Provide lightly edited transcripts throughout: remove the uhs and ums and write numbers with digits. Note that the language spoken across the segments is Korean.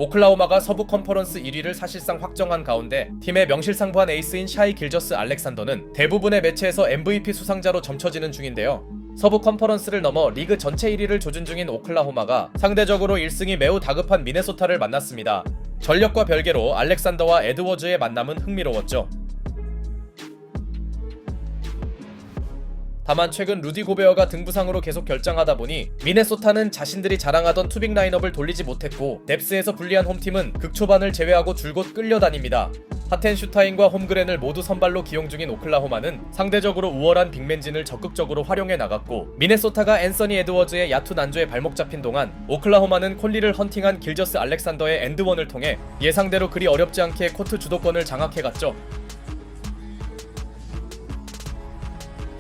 오클라호마가 서부 컨퍼런스 1위를 사실상 확정한 가운데 팀의 명실상부한 에이스인 샤이 길저스 알렉산더는 대부분의 매체에서 MVP 수상자로 점쳐지는 중인데요. 서부 컨퍼런스를 넘어 리그 전체 1위를 조준 중인 오클라호마가 상대적으로 1승이 매우 다급한 미네소타를 만났습니다. 전력과 별개로 알렉산더와 에드워즈의 만남은 흥미로웠죠. 다만 최근 루디 고베어가 등부상으로 계속 결장하다 보니 미네소타는 자신들이 자랑하던 투빅 라인업을 돌리지 못했고 뎁스에서 불리한 홈팀은 극초반을 제외하고 줄곧 끌려다닙니다. 하텐슈타인과 홈그렌을 모두 선발로 기용 중인 오클라호마는 상대적으로 우월한 빅맨진을 적극적으로 활용해 나갔고 미네소타가 앤서니 에드워즈의 야투 난조에 발목 잡힌 동안 오클라호마는 콜리를 헌팅한 길저스 알렉산더의 엔드원을 통해 예상대로 그리 어렵지 않게 코트 주도권을 장악해갔죠.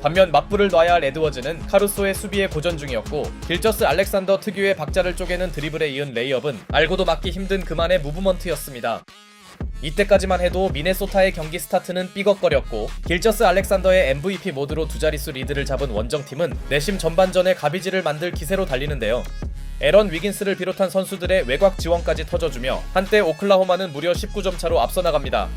반면 맞불을 놔야 할 에드워즈는 카루소의 수비에 고전 중이었고 길저스 알렉산더 특유의 박자를 쪼개는 드리블에 이은 레이업은 알고도 막기 힘든 그만의 무브먼트였습니다. 이때까지만 해도 미네소타의 경기 스타트는 삐걱거렸고 길저스 알렉산더의 MVP 모드로 두 자릿수 리드를 잡은 원정팀은 내심 전반전에 가비지를 만들 기세로 달리는데요. 에런 위긴스를 비롯한 선수들의 외곽 지원까지 터져주며 한때 오클라호마는 무려 19점 차로 앞서 나갑니다.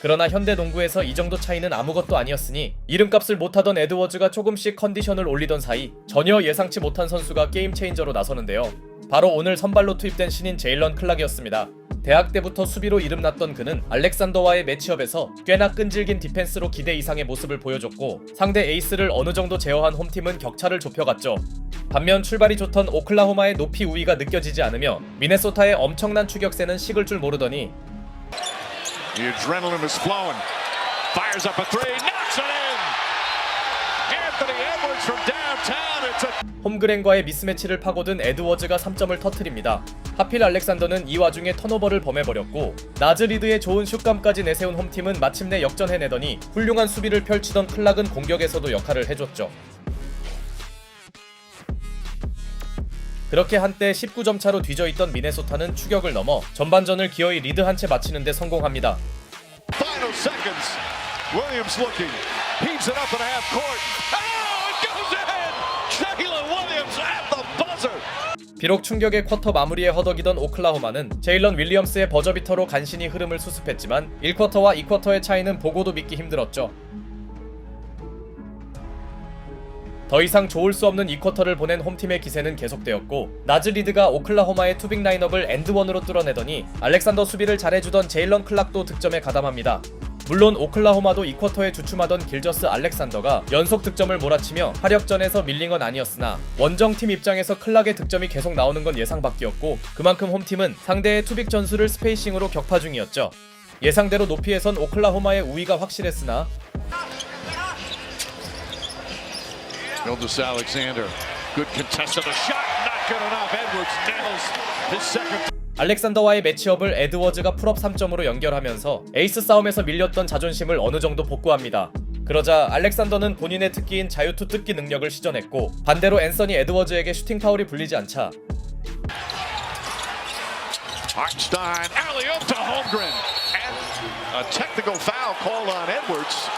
그러나 현대 농구에서 이 정도 차이는 아무것도 아니었으니 이름값을 못하던 에드워즈가 조금씩 컨디션을 올리던 사이 전혀 예상치 못한 선수가 게임 체인저로 나서는데요. 바로 오늘 선발로 투입된 신인 제일런 클락이었습니다. 대학 때부터 수비로 이름났던 그는 알렉산더와의 매치업에서 꽤나 끈질긴 디펜스로 기대 이상의 모습을 보여줬고 상대 에이스를 어느 정도 제어한 홈팀은 격차를 좁혀갔죠. 반면 출발이 좋던 오클라호마의 높이 우위가 느껴지지 않으며 미네소타의 엄청난 추격세는 식을 줄 모르더니 The adrenaline is flowing. Fires up a three, knocks it in. Anthony Edwards from downtown. It's a 홈그렌과의 미스매치를 파고든 에드워즈가 3점을 터뜨립니다. 하필 알렉산더는 이 와중에 턴오버를 범해버렸고 나즈리드의 좋은 슛감까지 내세운 홈팀은 마침내 역전해내더니 훌륭한 수비를 펼치던 클락은 공격에서도 역할을 해줬죠. 그렇게 한때 19점 차로 뒤져있던 미네소타는 추격을 넘어 전반전을 기어이 리드 한 채 마치는데 성공합니다. final seconds. Williams looking. Heaves it up in half court. Oh, it goes in. Jalen Williams at the buzzer. 비록 충격의 쿼터 마무리에 허덕이던 오클라호마는 제일런 윌리엄스의 버저비터로 간신히 흐름을 수습했지만 1쿼터와 2쿼터의 차이는 보고도 믿기 힘들었죠. 더 이상 좋을 수 없는 2쿼터를 보낸 홈팀의 기세는 계속되었고 나즈리드가 오클라호마의 투빅 라인업을 엔드원으로 뚫어내더니 알렉산더 수비를 잘해주던 제일런 클락도 득점에 가담합니다. 물론 오클라호마도 2쿼터에 주춤하던 길저스 알렉산더가 연속 득점을 몰아치며 화력전에서 밀린 건 아니었으나 원정팀 입장에서 클락의 득점이 계속 나오는 건 예상 밖이었고 그만큼 홈팀은 상대의 투빅 전술을 스페이싱으로 격파 중이었죠. 예상대로 높이에선 오클라호마의 우위가 확실했으나 Gilgeous Alexander, good contest of the shot, not good enough. Edwards nails his second. 알렉산더와의 매치업을 에드워즈가 풀업 3점으로 연결하면서 에이스 싸움에서 밀렸던 자존심을 어느 정도 복구합니다. 그러자 알렉산더는 본인의 특기인 자유투 뜯기 능력을 시전했고 반대로 앤서니 에드워즈에게 슈팅 파울이 불리지 않자 Hartenstein, alley-oop to Holmgren, and a technical foul called on Edwards,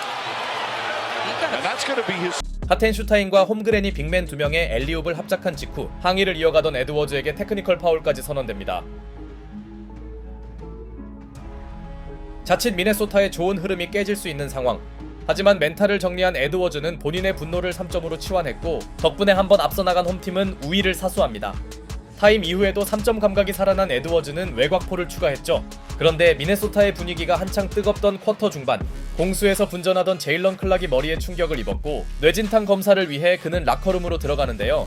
and that's going to be his. 하텐슈타인과 홈그렌이 빅맨 2명의 엘리웁을 합작한 직후 항의를 이어가던 에드워즈에게 테크니컬 파울까지 선언됩니다. 자칫 미네소타의 좋은 흐름이 깨질 수 있는 상황. 하지만 멘탈을 정리한 에드워즈는 본인의 분노를 3점으로 치환했고 덕분에 한번 앞서 나간 홈팀은 우위를 사수합니다. 타임 이후에도 3점 감각이 살아난 에드워즈는 외곽포를 추가했죠. 그런데 미네소타의 분위기가 한창 뜨겁던 쿼터 중반 공수에서 분전하던 제일런 클락이 머리에 충격을 입었고 뇌진탕 검사를 위해 그는 라커룸으로 들어가는데요.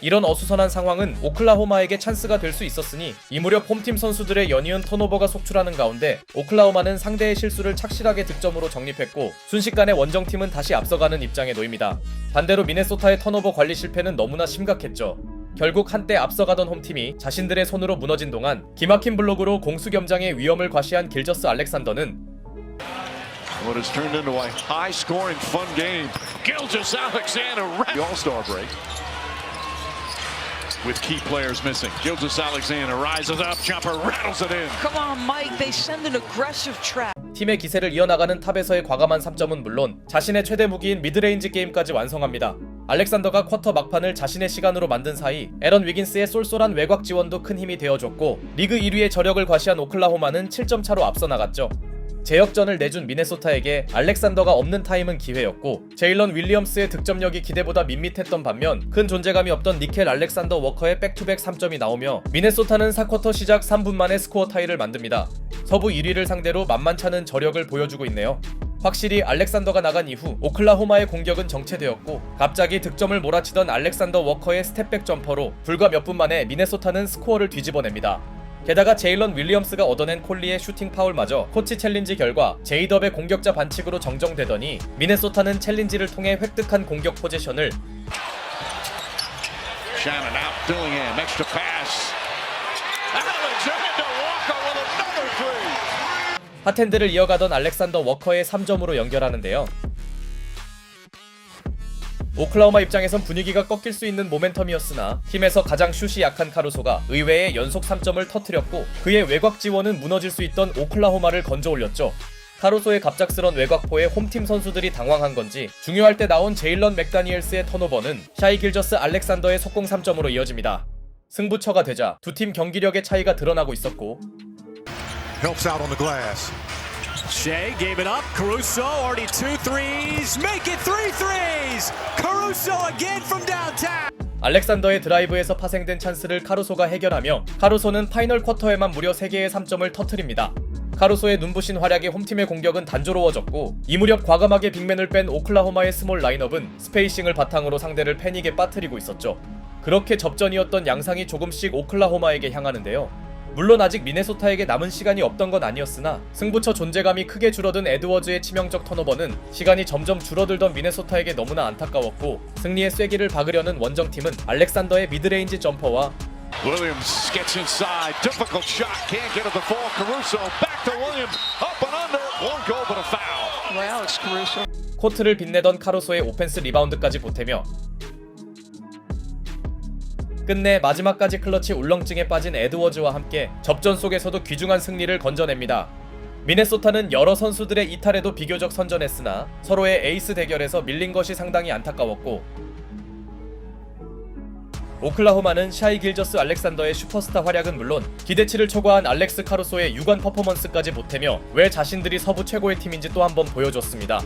이런 어수선한 상황은 오클라호마에게 찬스가 될 수 있었으니 이 무렵 홈팀 선수들의 연이은 턴오버가 속출하는 가운데 오클라호마는 상대의 실수를 착실하게 득점으로 정립했고 순식간에 원정팀은 다시 앞서가는 입장에 놓입니다. 반대로 미네소타의 턴오버 관리 실패는 너무나 심각했죠. 결국 한때 앞서가던 홈팀이 자신들의 손으로 무너진 동안 기막힌 블록으로 공수겸장의 위험을 과시한 길저스 알렉산더는 What has turned into a high-scoring, fun game. Gilgeous Alexander, the All-Star break. With key players missing. Gilgeous Alexander rises up, jumper rattles it in. Come on, Mike. They send an aggressive trap. 팀의 기세를 이어나가는 탑에서의 과감한 3점은 물론 자신의 최대 무기인 미드레인지 게임까지 완성합니다. 알렉산더가 쿼터 막판을 자신의 시간으로 만든 사이 에런 위긴스의 쏠쏠한 외곽 지원도 큰 힘이 되어줬고 리그 1위의 저력을 과시한 오클라호마는 7점 차로 앞서 나갔죠. 제역전을 내준 미네소타에게 알렉산더가 없는 타임은 기회였고 제일런 윌리엄스의 득점력이 기대보다 밋밋했던 반면 큰 존재감이 없던 니켈 알렉산더 워커의 백투백 3점이 나오며 미네소타는 4쿼터 시작 3분 만에 스코어 타이를 만듭니다. 서부 1위를 상대로 만만찮은 저력을 보여주고 있네요. 확실히 알렉산더가 나간 이후 오클라호마의 공격은 정체되었고 갑자기 득점을 몰아치던 알렉산더 워커의 스텝백 점퍼로 불과 몇 분 만에 미네소타는 스코어를 뒤집어냅니다. 게다가 제일런 윌리엄스가 얻어낸 콜리의 슈팅 파울마저 코치 챌린지 결과 제이덥의 공격자 반칙으로 정정되더니 미네소타는 챌린지를 통해 획득한 공격 포지션을 Shannon out Dillingham, extra pass. Alexander Walker with another three. 핫핸드를 이어가던 알렉산더 워커의 3점으로 연결하는데요. 오클라호마 입장에선 분위기가 꺾일 수 있는 모멘텀이었으나 팀에서 가장 슛이 약한 카루소가 의외의 연속 3점을 터뜨렸고 그의 외곽 지원은 무너질 수 있던 오클라호마를 건져 올렸죠. 카루소의 갑작스런 외곽포에 홈팀 선수들이 당황한 건지 중요할 때 나온 제일런 맥다니엘스의 턴오버는 샤이 길저스 알렉산더의 속공 3점으로 이어집니다. 승부처가 되자 두 팀 경기력의 차이가 드러나고 있었고 Helps out on the glass. Shea gave it up. Caruso already 2 threes. Make it 3 threes. Caruso again from downtown. 알렉산더의 드라이브에서 파생된 찬스를 카루소가 해결하며 카루소는 파이널 쿼터에만 무려 3개의 3점을 터뜨립니다. 카루소의 눈부신 활약에 홈팀의 공격은 단조로워졌고 이 무렵 과감하게 빅맨을 뺀 오클라호마의 스몰 라인업은 스페이싱을 바탕으로 상대를 패닉에 빠뜨리고 있었죠. 그렇게 접전이었던 양상이 조금씩 오클라호마에게 향하는데요. 물론 아직 미네소타에게 남은 시간이 없던 건 아니었으나 승부처 존재감이 크게 줄어든 에드워즈의 치명적 턴오버는 시간이 점점 줄어들던 미네소타에게 너무나 안타까웠고 승리의 쐐기를 박으려는 원정팀은 알렉산더의 미드레인지 점퍼와 Williams gets inside, difficult shot, can't get it to fall. Caruso back to Williams, up and under, won't go but a foul. Well, it's Caruso. 코트를 빛내던 카루소의 오펜스 리바운드까지 보태며 끝내 마지막까지 클러치 울렁증에 빠진 에드워즈와 함께 접전 속에서도 귀중한 승리를 건져냅니다. 미네소타는 여러 선수들의 이탈에도 비교적 선전했으나 서로의 에이스 대결에서 밀린 것이 상당히 안타까웠고 오클라호마는 샤이 길저스 알렉산더의 슈퍼스타 활약은 물론 기대치를 초과한 알렉스 카루소의 유관 퍼포먼스까지 보태며 왜 자신들이 서부 최고의 팀인지 또 한 번 보여줬습니다.